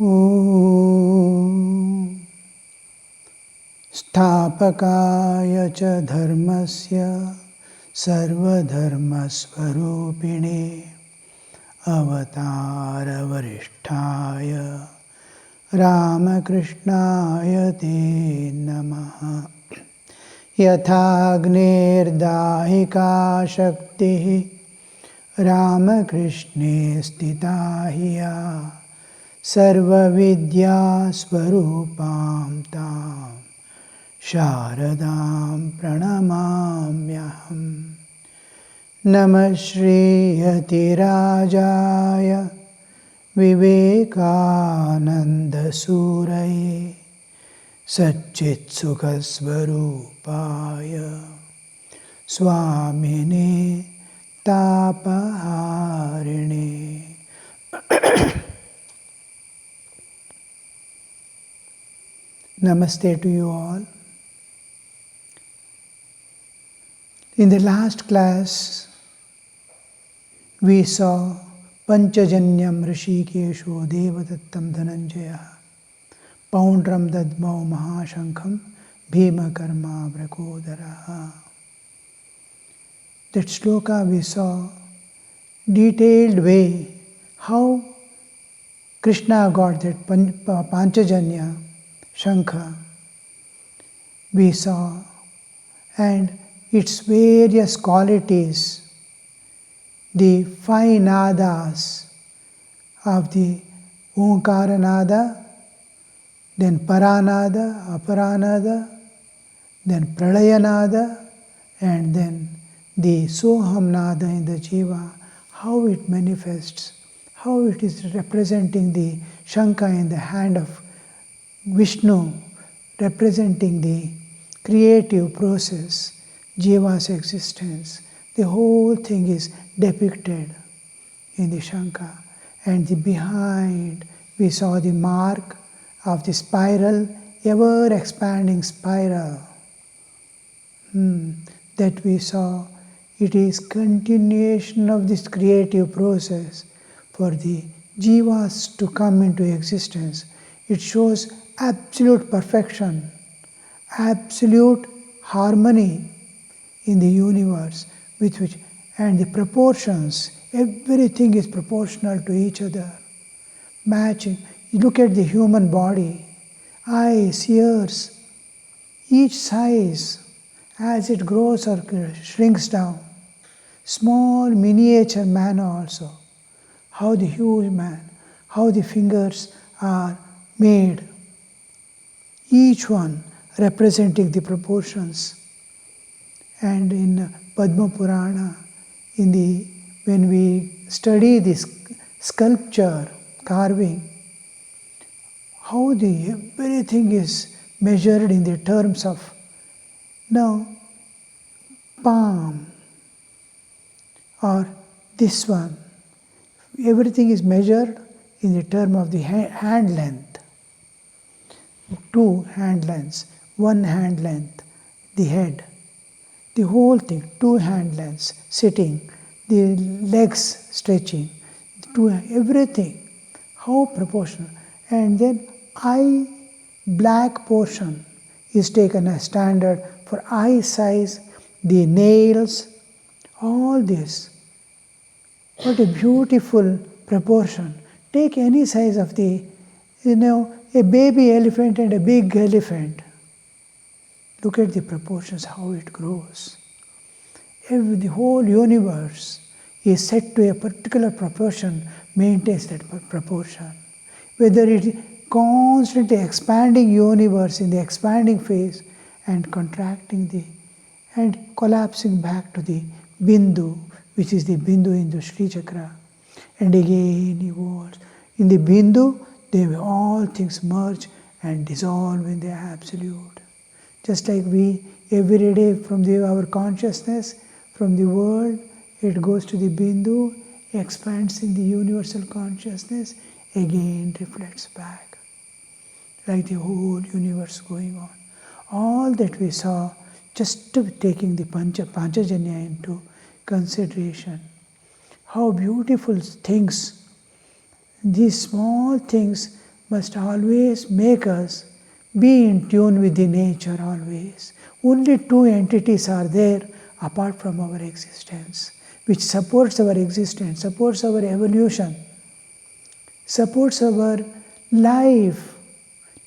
Om Sthapakaya cha dharmasya sarvadharmasvarupine avatara varishtaya Ramakrishnaya te namaha Yathagnirdahika shaktihi Ramakrishne stitahiya Sarva vidya swarupam tam Sharadam pranamamyaham Namah Shri Yatirajaya Vivekananda Suraye Satchit Sukhasvarupaya Swamine Tapaharine. Namaste to you all. In the last class, we saw Panchajanyam Rishikesho Devadattam Dhananjaya Poundram Dadmau Mahashankham Bhima Karma Vrakodaraha. That shloka we saw detailed way how Krishna got that Panchajanya Shankha we saw, and its various qualities, the five nadas of the Omkara nada, then Paranada, Aparanada, then Pralayanada, and then the Soham nada in the Jiva, how it manifests, how it is representing the Shankha in the hand of Vishnu, representing the creative process, Jiva's existence. The whole thing is depicted in the Shankha. And the behind, we saw the mark of the spiral, ever expanding spiral. That we saw, it is continuation of this creative process for the Jivas to come into existence. It shows absolute perfection, absolute harmony in the universe, with which, and the proportions, everything is proportional to each other, matching. You look at the human body, eyes, ears, each size as it grows or shrinks down. Small miniature man also, how the huge man, how the fingers are made, each one representing the proportions. And in Padma Purana, when we study this sculpture, carving, how everything is measured in the terms of, now, palm, or this one, everything is measured in the term of the hand length. 2 hand lengths, 1 hand length, the head, the whole thing, 2 hand lengths, sitting, the legs stretching, everything, how proportional. And then eye black portion is taken as standard for eye size, the nails, all this. What a beautiful proportion. Take any size of the, a baby elephant and a big elephant. Look at the proportions, how it grows. The whole universe is set to a particular proportion, maintains that proportion. Whether it is constantly expanding universe in the expanding phase and contracting and collapsing back to the Bindu, which is the Bindu in the Sri Chakra. And again evolves. In the Bindu, all things merge and dissolve in the Absolute. Just like we, every day from our consciousness, from the world, it goes to the Bindu, expands in the universal consciousness, again reflects back. Like the whole universe going on. All that we saw, just taking the Panchajanya into consideration. How beautiful things, these small things must always make us be in tune with the nature always. Only two entities are there apart from our existence, which supports our existence, supports our evolution, supports our life,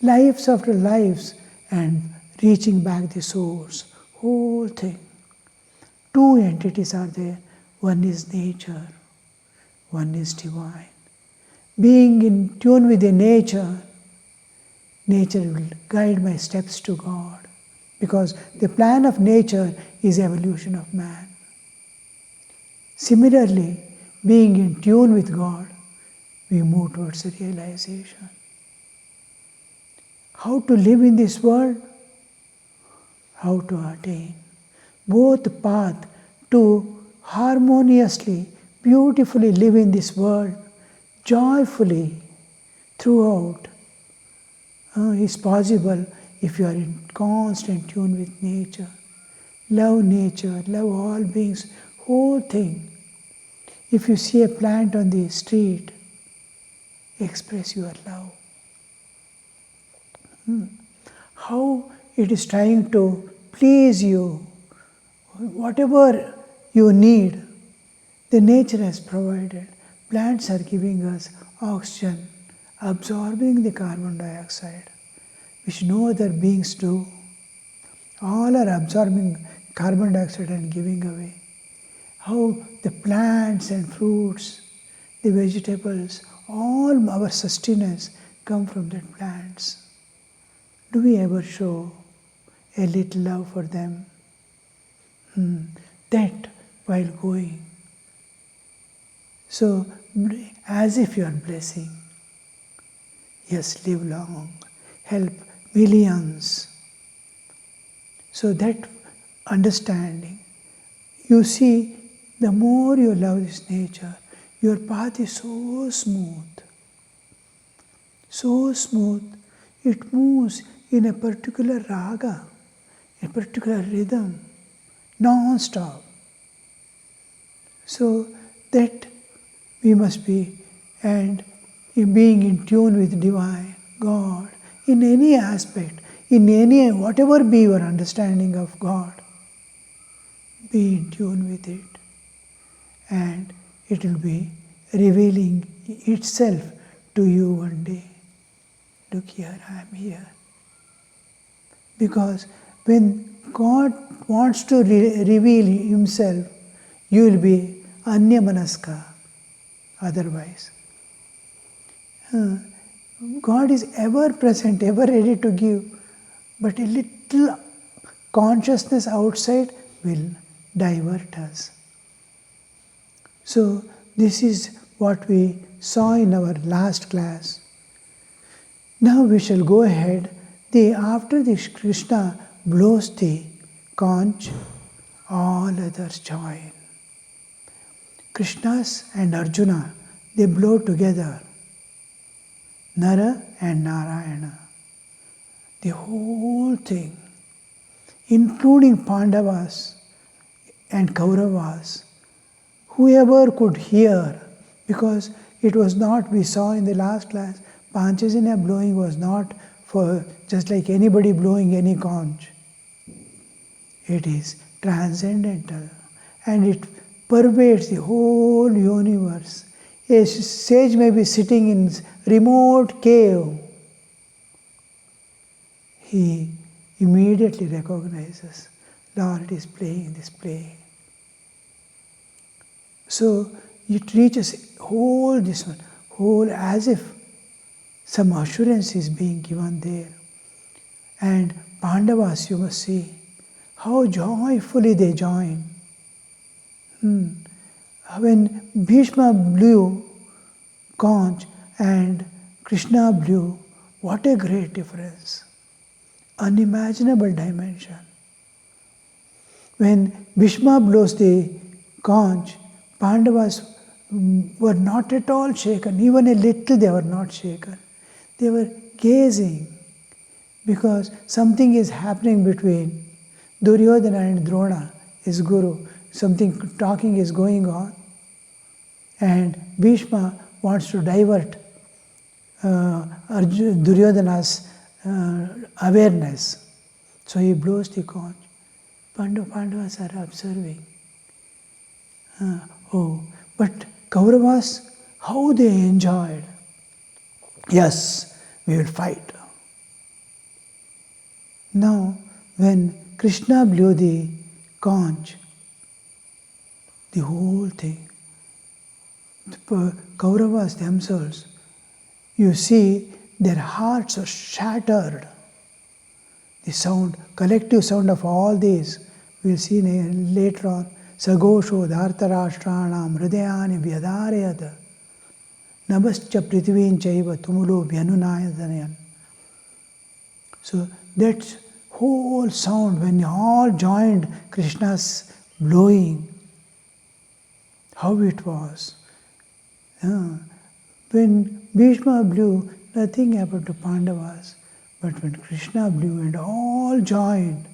lives after lives, and reaching back the source, whole thing. Two entities are there. One is nature, one is divine. Being in tune with the nature, nature will guide my steps to God, because the plan of nature is evolution of man. Similarly, being in tune with God, we move towards the realization. How to live in this world? How to attain both path to harmoniously, beautifully live in this world, joyfully throughout, is possible if you are in constant tune with nature. Love all beings, whole thing. If you see a plant on the street, express your love. How it is trying to please you. Whatever you need, the nature has provided. Plants are giving us oxygen, absorbing the carbon dioxide, which no other beings do. All are absorbing carbon dioxide and giving away. How the plants and fruits, the vegetables, all our sustenance come from the plants. Do we ever show a little love for them? That while going. So, as if you are blessing. Yes, live long, help millions. So that understanding, you see, the more you love this nature, your path is so smooth, it moves in a particular raga, a particular rhythm, non-stop. So that we must be, and in being in tune with Divine, God, in any aspect, in any, whatever be your understanding of God, be in tune with it, and it will be revealing itself to you one day. Look here, I am here. Because when God wants to reveal Himself, you will be anyamanaska otherwise. God is ever present, ever ready to give, but a little consciousness outside will divert us. So this is what we saw in our last class. Now we shall go ahead. After this Krishna blows the conch, all others join. Krishnas and Arjuna, they blow together. Nara and Narayana. The whole thing, including Pandavas and Kauravas, whoever could hear, because it was not, we saw in the last class, Panchajanya blowing was not for just like anybody blowing any conch. It is transcendental and it pervades the whole universe. A sage may be sitting in remote cave. He immediately recognizes, Lord is playing this play. So it reaches whole as if some assurance is being given there. And Pandavas, you must see how joyfully they join. When Bhishma blew conch and Krishna blew, what a great difference. Unimaginable dimension. When Bhishma blows the conch, Pandavas were not at all shaken, even a little they were not shaken. They were gazing because something is happening between Duryodhana and Drona, his guru. Something talking is going on, and Bhishma wants to divert Duryodhana's awareness. So he blows the conch. Pandavas are observing. But Kauravas, how they enjoyed. Yes, we will fight. Now, when Krishna blew the conch, the whole thing, the Kauravas themselves, you see, their hearts are shattered. The sound, collective sound of all these, we'll see later on. Sagosho dhartarashtranam hridayani vyadharayat nabascha prithvin chaiva tumulo vyanunayadanayan. So that whole sound, when they all joined Krishna's blowing, how it was. When Bhishma blew, nothing happened to Pandavas. But when Krishna blew and all joined,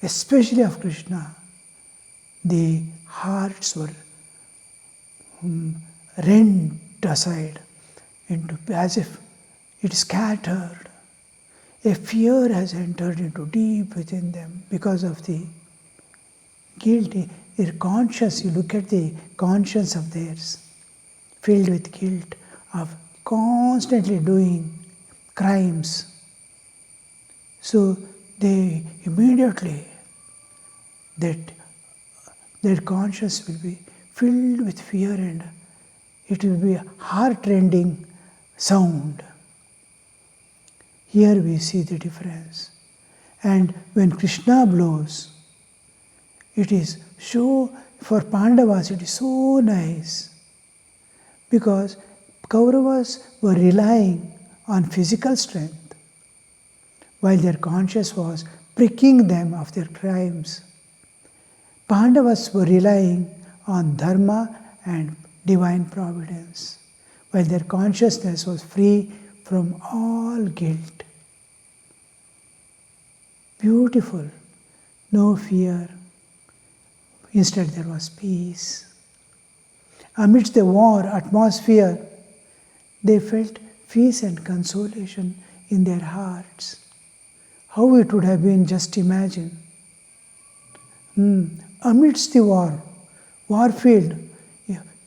especially of Krishna, the hearts were rent aside into, as if it scattered. A fear has entered into deep within them because of the guilt. Their conscience, you look at the conscience of theirs, filled with guilt of constantly doing crimes. So they immediately, their conscience will be filled with fear and it will be a heart-rending sound. Here we see the difference. And when Krishna blows, it is so, for Pandavas it is so nice, because Kauravas were relying on physical strength, while their conscience was pricking them of their crimes. Pandavas were relying on dharma and divine providence, while their consciousness was free from all guilt. Beautiful, no fear. Instead, there was peace. Amidst the war atmosphere, they felt peace and consolation in their hearts. How it would have been, just imagine. Amidst the war field,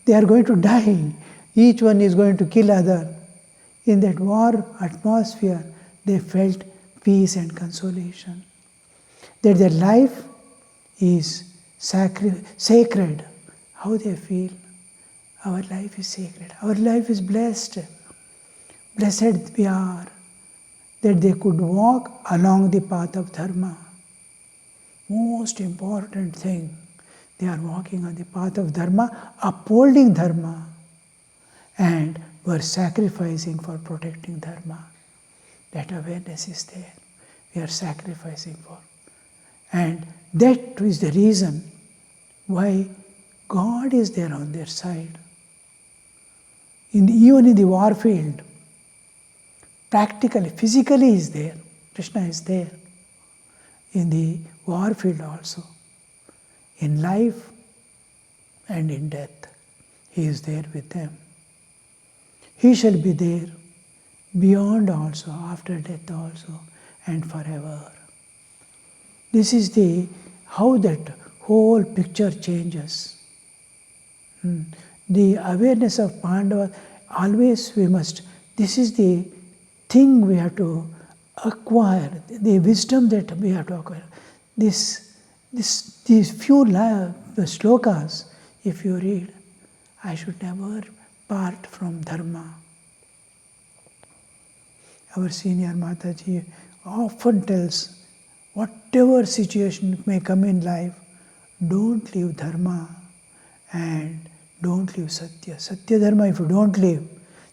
they are going to die. Each one is going to kill other. In that war atmosphere, they felt peace and consolation. That their life is sacred. How they feel? Our life is sacred. Our life is blessed. Blessed we are that they could walk along the path of dharma. Most important thing, they are walking on the path of dharma, upholding dharma, and were sacrificing for protecting dharma. That awareness is there. We are sacrificing for. And that is the reason why God is there on their side. Even in the war field, practically, physically is there. Krishna is there. In the war field also. In life and in death, He is there with them. He shall be there beyond also, after death also, and forever. This is how that whole picture changes. The awareness of Pandava, always we must, this is the thing we have to acquire, the wisdom that we have to acquire. These few slokas, if you read, I should never part from dharma. Our senior Mataji often tells, whatever situation may come in life, don't leave dharma and don't leave satya. Satya dharma, if you don't leave,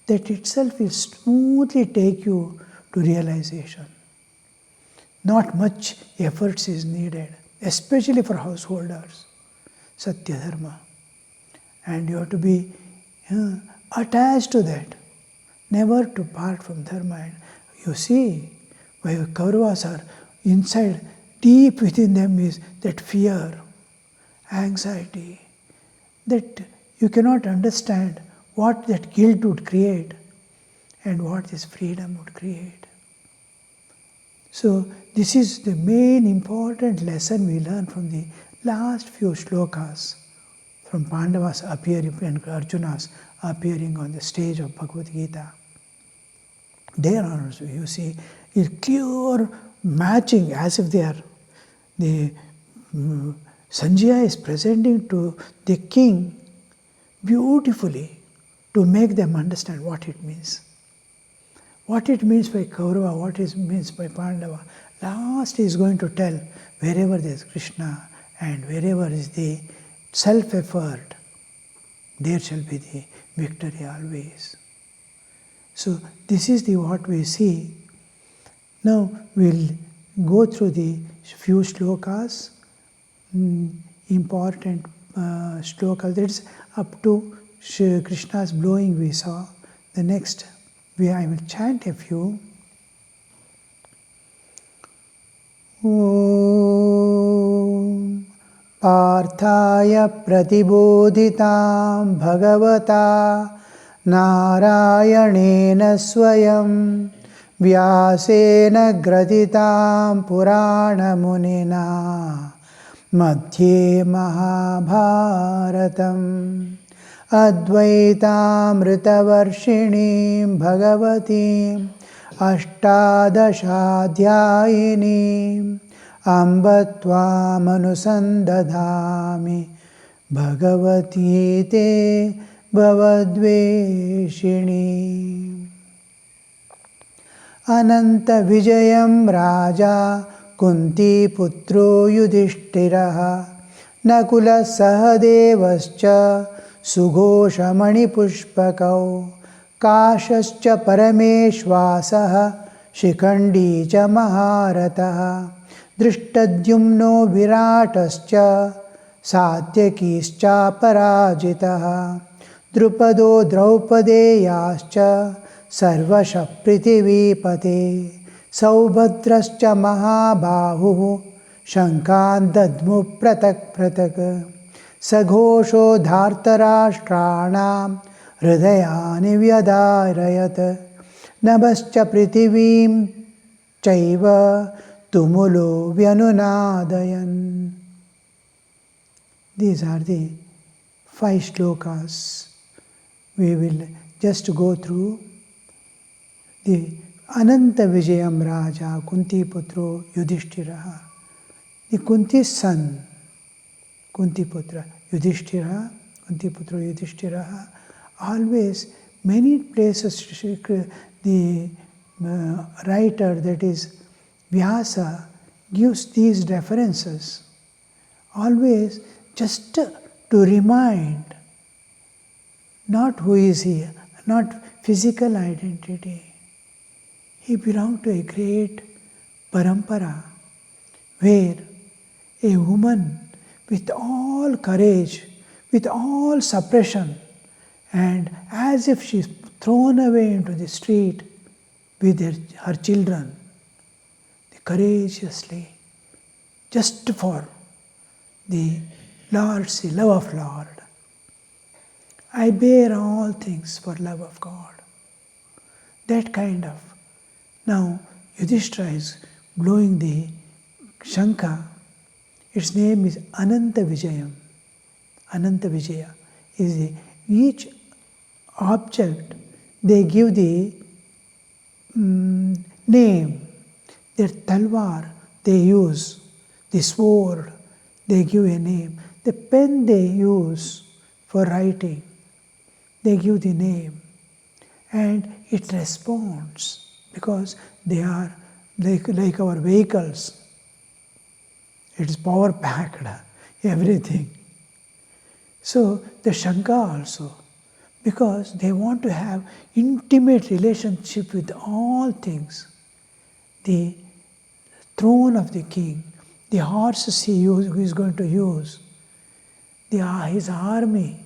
that itself will smoothly take you to realization. Not much efforts is needed, especially for householders. Satya dharma. And you have to be attached to that, never to part from dharma. And you see, why Kauravas are inside, deep within them is that fear, anxiety, that you cannot understand what that guilt would create. and what this freedom would create. So this is the main important lesson we learn from the last few shlokas from Pandavas appearing and Arjuna's appearing on the stage of Bhagavad Gita. There also you see a clear matching, as if they are the Sanjaya is presenting to the king beautifully to make them understand what it means. What it means by Kaurava, what it means by Pandava. Last he is going to tell, wherever there is Krishna and wherever is the self-effort, there shall be the victory always. So this is what we see. Now we'll go through the few shlokas, important shlokas. That's up to Krishna's blowing we saw. The next, I will chant a few. Om Parthaya Pratibodhitam Bhagavata Narayanena Swayam Vyasena Graditam Purana Munina Madhye Mahabharatam Advaitamritavarshinim Bhagavatim Ashtadashadhyayinim Ambatvamanusandadhami Bhagavati te Bhavadveshini. Ananta Vijayam Raja Kunti Putro Yudhishthiraha Nakula Sahadevascha Sughoshamani Pushpakau Kashascha Parameshvasaha Shikhandi cha Maharataha Drishtadyumno Viratascha Satyakischa Parajitaha Drupado Draupadeyascha Sarvasha Prithivipate Saubhadrascha Mahabahu Shankan Dadmu Pratak Pratak Saghosho Dhartarashtranam Hridayani Vyadarayat Nabascha Prithivim Chaiva Tumulo Vyanunadayan. These are the 5 shlokas. We will just go through the Ananta Vijayam Raja Kunti Putro Yudhishthiraha. The Kunti's son, Kunti Putra Yudhishthira, Kunti Putro Yudhishthiraha. Always, many places, the writer, that is Vyasa, gives these references. Always just to remind, not who is he, not physical identity. He belonged to a great parampara where a woman with all courage, with all suppression, and as if she is thrown away into the street with her children, courageously, just for the Lord's, the love of Lord. I bear all things for love of God. That kind of. Now, Yudhishthira is blowing the Shankha. Its name is Ananta Vijayam. Ananta Vijaya is each object, they give the name. Their talwar, they use. The sword, they give a name. The pen they use for writing, they give the name. And it responds because they are like our vehicles. It is power packed, everything. So the Shankha also, because they want to have intimate relationship with all things. The throne of the king, the horses he is going to use, his army,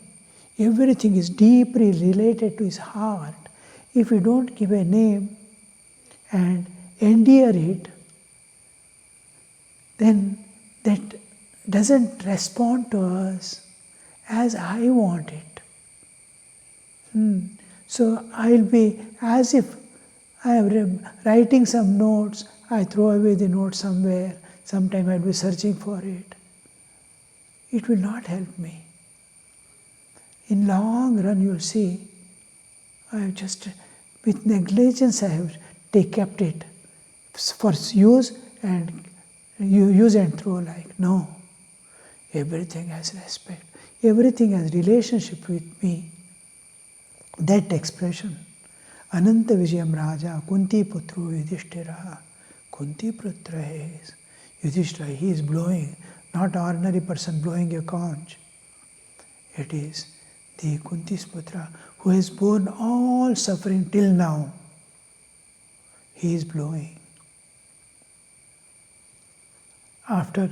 everything is deeply related to his heart. If we don't give a name and endear it, then that doesn't respond to us as I want it. So I'll be as if I am writing some notes, I throw away the note somewhere, sometime I'll be searching for it. It will not help me. In long run, you'll see, I have just, with negligence, I have kept it for use and throw, like. No. Everything has respect. Everything has relationship with me. That expression. Ananta Vijayam Raja, Kunti Putru Yudhishthira. Kunti Putra is Yudhishthira. He is blowing, not ordinary person blowing a conch. It is the Kunti's Putra who has borne all suffering till now. He is blowing. After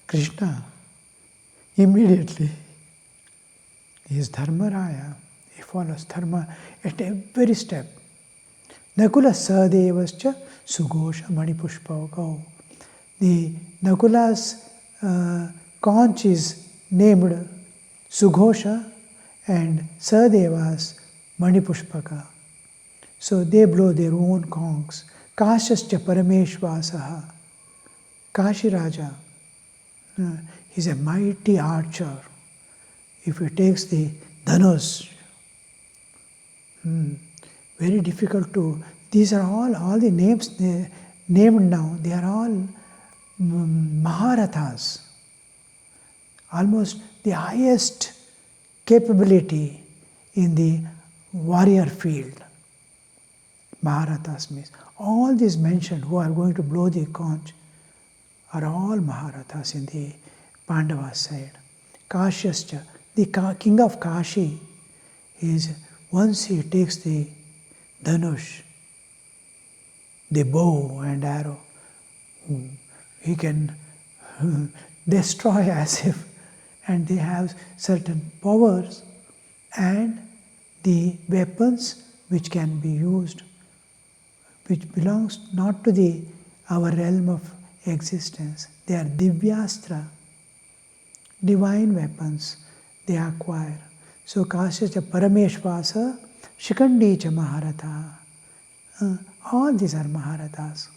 Krishna, immediately, he is Dharmaraya. He follows Dharma at every step. Nakula Sadevascha Sugosha Manipushpavakau. The Nakula's conch is named Sughosha and Sadeva's Manipushpaka. So they blow their own conchs. Kashascha Parameshvasaha. Kashi Raja, he's a mighty archer. If he takes the Dhanush, very difficult to, these are all the names named now, they are all Maharathas. Almost the highest capability in the warrior field. Maharathas means all these mentioned who are going to blow the conch are all Maharathas in the Pandava side. Kashyascha, the king of Kashi, is once he takes the Dhanush, the bow and arrow, he can destroy as if, and they have certain powers and the weapons which can be used, which belongs not to our realm of existence. They are Divyastra, divine weapons they acquire. So Kasyacha Parameshvasa, Shikandicha Maharatha. All these are Maharathas.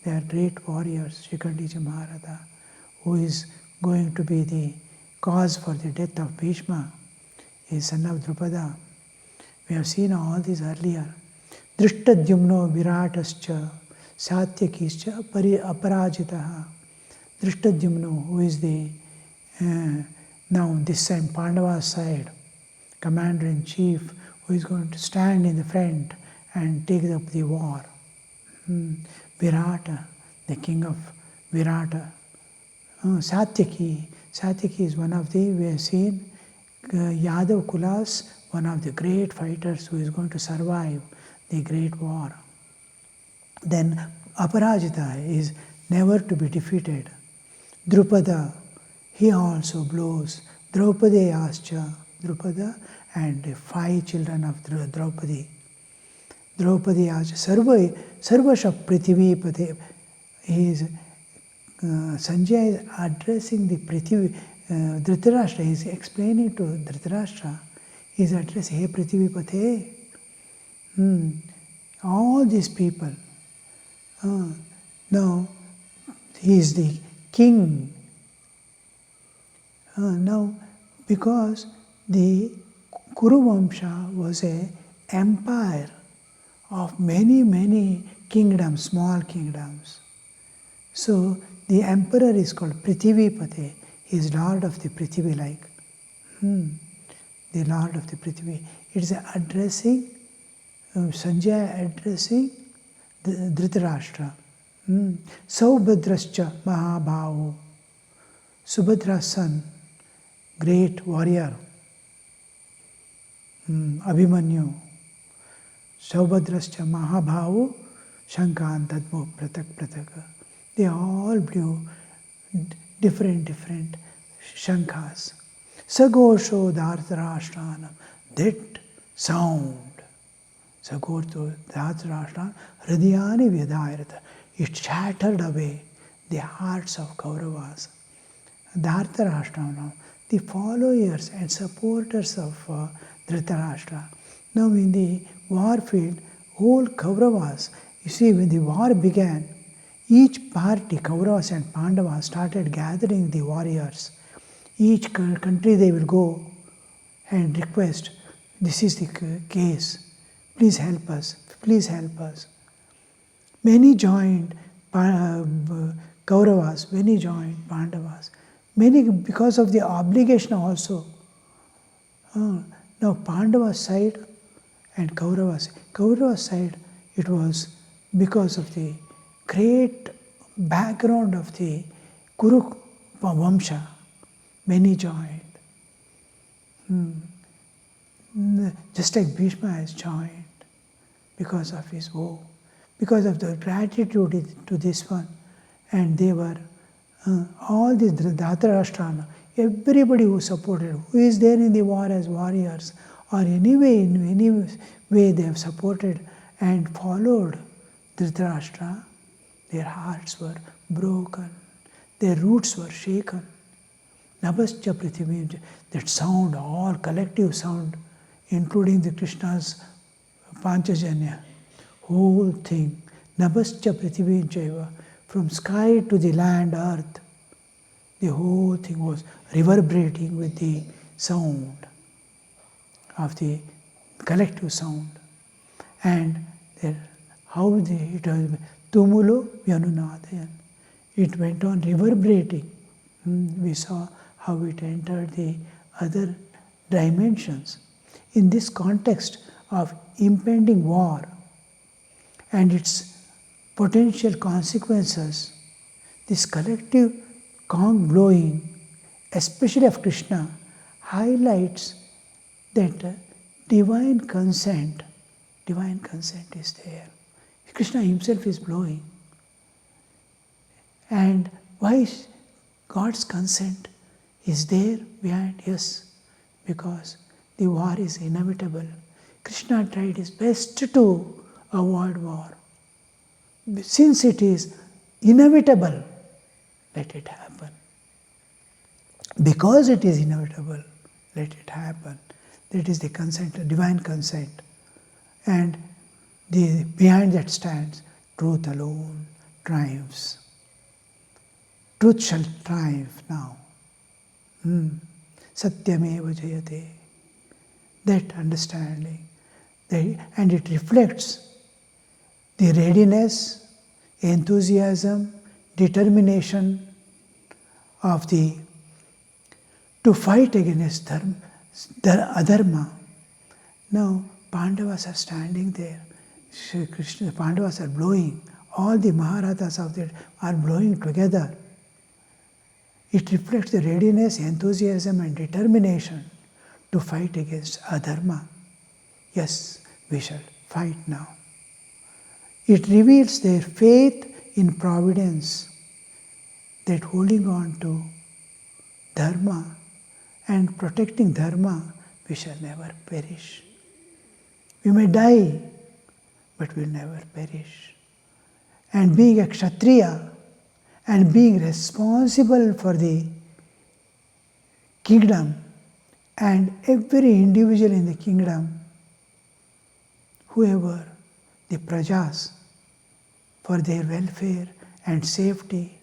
They are great warriors. Shikandicha Maharatha, who is going to be the cause for the death of Bhishma, is son of Drupada. We have seen all these earlier. Drishtadyumno Viratascha Satyakischa Aparajitaha. Drishtadyumno, who is the now this time Pandava's side, commander-in-chief, who is going to stand in the front and take up the war. Virata, the king of Virata. Satyaki. Satyaki is one of the, we have seen, Yadav Kulas, one of the great fighters who is going to survive the great war. Then Aparajita is never to be defeated. Drupada, he also blows. Draupadeyascha, Drupada and the 5 children of Draupadi. Draupadeyascha, Sarvasha Prithivipate. Sanjay is addressing the Prithivi, Dhritarashtra. He is explaining to Dhritarashtra. He is addressing, hey Prithivipate. All these people. Now, he is the king. Now, because the Kuru Vamsha was an empire of many, many kingdoms, small kingdoms. So, the emperor is called Prithivipate. He is lord of the Prithivi, like. The lord of the Prithivi. It is addressing, Sanjaya addressing Dhritarashtra. Saubhadrascha Mahabhavu. Subhadra's son, great warrior. Abhimanyu. Saubhadrascha Mahabhavu Shankan Tadmo Pratak Prataka. They all blew different shankas. Sagosho Dhartarashtrana. That sound. Sagosho Dhartarashtrana. Hridayani Vyadayarata. It shattered away the hearts of Kauravas. Dhartarashtrana, the followers and supporters of Dhritarashtra. Now in the war field, whole Kauravas. You see, when the war began, each party, Kauravas and Pandavas, started gathering the warriors. Each country they will go and request, this is the case, please help us, please help us. Many joined Kauravas, many joined Pandavas, many because of the obligation also. Now Pandava's side and Kauravas side, it was because of the great background of the Kuru Vamsha, many joined. Just like Bhishma has joined because of his woe, because of the gratitude to this one. And they were, all these Dhritarashtra, everybody who supported, who is there in the war as warriors, or anyway, in any way they have supported and followed Dhritarashtra, their hearts were broken, their roots were shaken. Nabascha Prithivim, that sound, all collective sound, including the Krishna's Panchajanya, whole thing, Nabascha Prithivim Chaiva, from sky to the land, earth, the whole thing was reverberating with the sound of the collective sound. And it was Tumulo Vyanunadayan. It went on reverberating. We saw how it entered the other dimensions. In this context of impending war and its potential consequences, this collective gong blowing, especially of Krishna, highlights that divine consent is there. Krishna himself is blowing. And why God's consent is there behind? Yes, because the war is inevitable. Krishna tried his best to avoid war. Since it is inevitable, let it happen. Because it is inevitable, let it happen. That is the consent, divine consent. And behind that stands truth alone triumphs. Truth shall triumph now. Satyameva jayate. That understanding. And it reflects the readiness, enthusiasm, determination of to fight against adharma. Now, Pandavas are standing there. Krishna, Pandavas are blowing. All the Maharathas of that are blowing together. It reflects the readiness, enthusiasm and determination to fight against adharma. Yes, we shall fight now. It reveals their faith in providence, that holding on to dharma and protecting dharma, we shall never perish. We may die, but we will never perish. And being a Kshatriya and being responsible for the kingdom and every individual in the kingdom, whoever, the prajas, for their welfare and safety,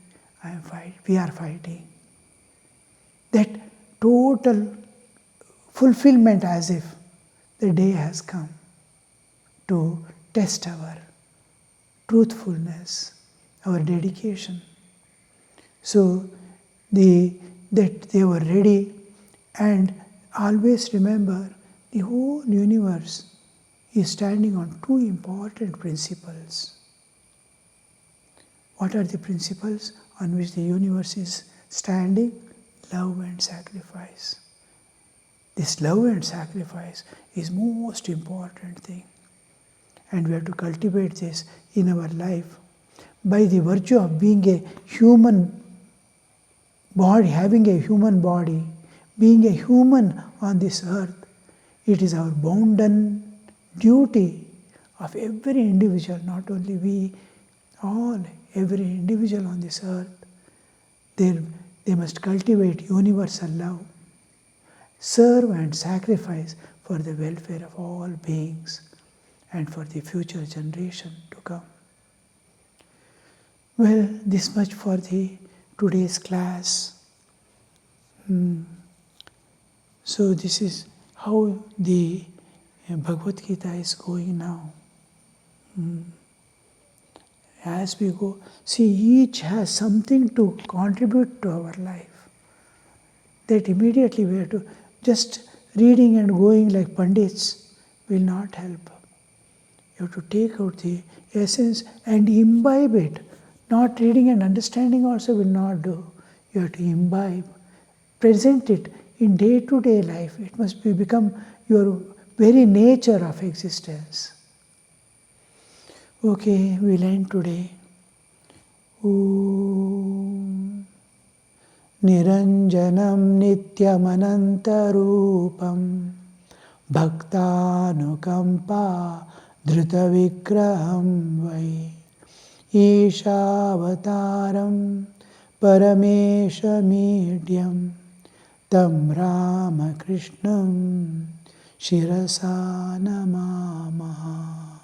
we are fighting. That total fulfillment, as if the day has come to test our truthfulness, our dedication. So that they were ready, and always remember the whole universe is standing on two important principles. What are the principles on which the universe is standing? Love and sacrifice. This love and sacrifice is most important thing. And we have to cultivate this in our life. By the virtue of being a human body, having a human body, being a human on this earth, it is our bounden duty of every individual, not only we, all, every individual on this earth. They must cultivate universal love, serve and sacrifice for the welfare of all beings. and for the future generation to come. Well, this much for the today's class. So this is how the Bhagavad Gita is going now. As we go, see, each has something to contribute to our life. That immediately we have to, just reading and going like Pandits will not help. You have to take out the essence and imbibe it. Not reading and understanding also will not do. You have to imbibe, present it in day-to-day life. It must become your very nature of existence. Okay, we'll end today. Om Niranjanam Nityamanantarupam Bhaktanukampa Drutavigraham Vai Ishavataram Parameshamidhyam Tam Ramakrishnam Shirasa Namamaha.